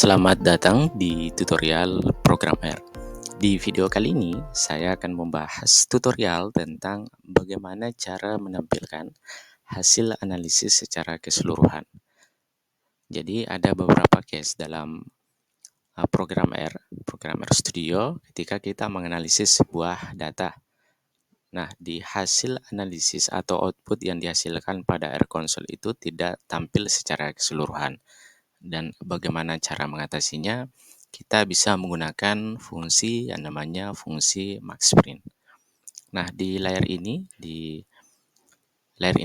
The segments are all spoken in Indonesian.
Selamat datang di tutorial program R. Di video kali ini, saya akan membahas tutorial tentang bagaimana cara menampilkan hasil analisis secara keseluruhan. Jadi, ada beberapa case dalam program R Studio, ketika kita menganalisis sebuah data. Nah, di hasil analisis atau output yang dihasilkan pada R console itu tidak tampil secara keseluruhan. Dan bagaimana cara mengatasinya? Kita bisa menggunakan fungsi yang namanya fungsi maxprint. Nah, di layar ini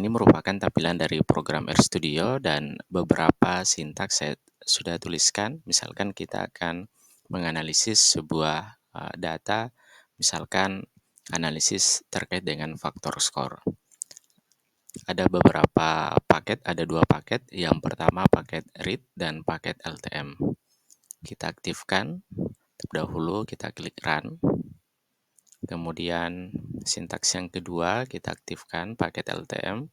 merupakan tampilan dari program RStudio dan beberapa sintaks saya sudah tuliskan. Misalkan kita akan menganalisis sebuah data, misalkan analisis terkait dengan faktor skor. Ada beberapa paket, ada dua paket. Yang pertama paket read dan paket LTM. Kita aktifkan terlebih dahulu, kita klik run. Kemudian sintaks yang kedua kita aktifkan paket LTM.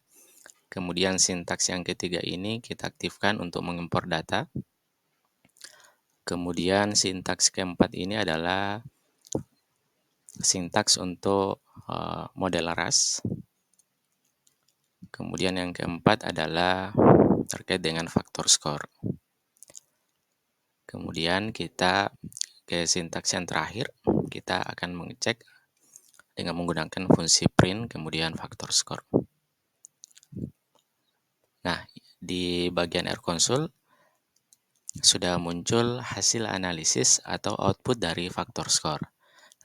Kemudian sintaks yang ketiga ini kita aktifkan untuk mengimpor data. Kemudian sintaks keempat ini adalah sintaks untuk model RAS. Kemudian yang keempat adalah terkait dengan faktor skor. Kemudian kita ke sintaks yang terakhir, kita akan mengecek dengan menggunakan fungsi print kemudian faktor skor. Nah, di bagian R console sudah muncul hasil analisis atau output dari faktor skor.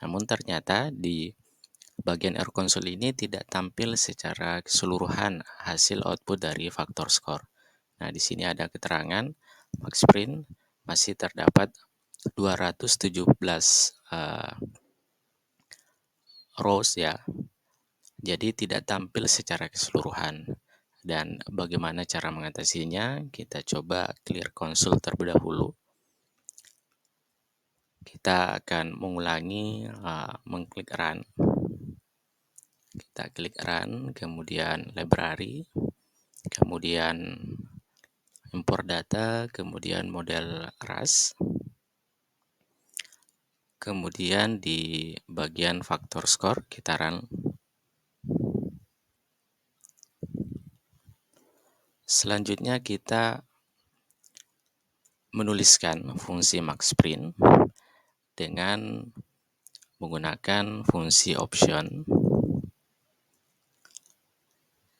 Namun ternyata di bagian R console ini tidak tampil secara keseluruhan hasil output dari faktor skor. Nah, di sini ada keterangan maxprint masih terdapat 217 rows ya. Jadi tidak tampil secara keseluruhan. Dan bagaimana cara mengatasinya? Kita coba clear console terlebih dahulu. Kita akan mengulangi mengklik run. Kita klik run, kemudian library, kemudian import data, kemudian model RAS. Kemudian di bagian faktor skor kita run. Selanjutnya kita menuliskan fungsi maxprint dengan menggunakan fungsi option.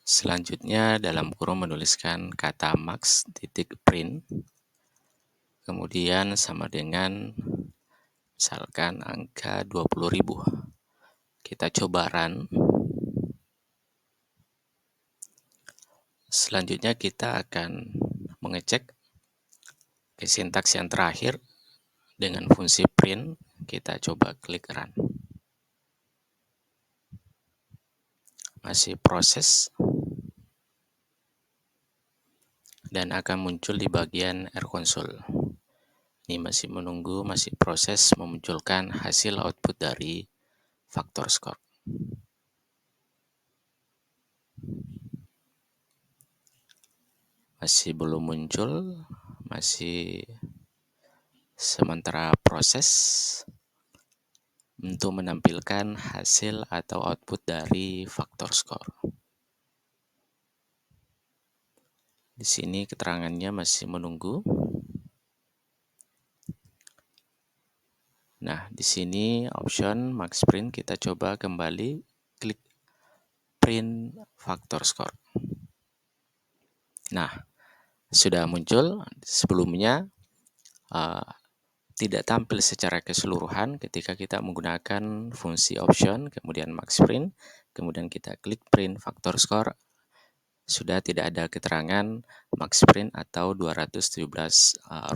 Selanjutnya dalam kurung menuliskan kata max.print. Kemudian sama dengan misalkan angka 20.000. Kita coba run. Selanjutnya kita akan mengecek ke sintaks yang terakhir dengan fungsi print. Kita coba klik run. Masih proses dan akan muncul di bagian R console. Ini masih menunggu, masih proses memunculkan hasil output dari faktor skor. Masih belum muncul, masih sementara proses untuk menampilkan hasil atau output dari faktor skor. Di sini keterangannya masih menunggu. Nah, di sini option maxprint kita coba kembali klik print faktor skor. Nah, sudah muncul. Sebelumnya tidak tampil secara keseluruhan ketika kita menggunakan fungsi option, kemudian maxprint, kemudian kita klik print faktor skor. Sudah tidak ada keterangan maxprint atau 217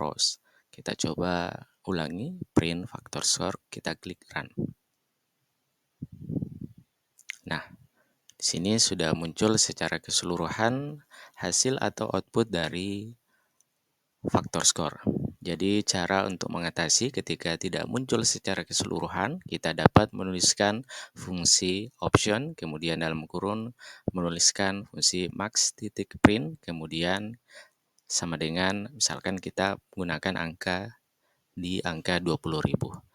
rows. Kita coba ulangi print faktor skor, kita klik run. Nah, di sini sudah muncul secara keseluruhan hasil atau output dari faktor skor. Jadi cara untuk mengatasi ketika tidak muncul secara keseluruhan, kita dapat menuliskan fungsi option, kemudian dalam kurung menuliskan fungsi max.print, kemudian sama dengan misalkan kita menggunakan angka di angka 20.000.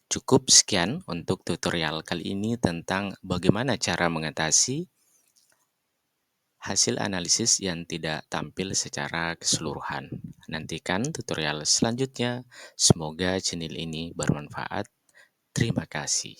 Cukup sekian untuk tutorial kali ini tentang bagaimana cara mengatasi hasil analisis yang tidak tampil secara keseluruhan. Nantikan tutorial selanjutnya. Semoga channel ini bermanfaat. Terima kasih.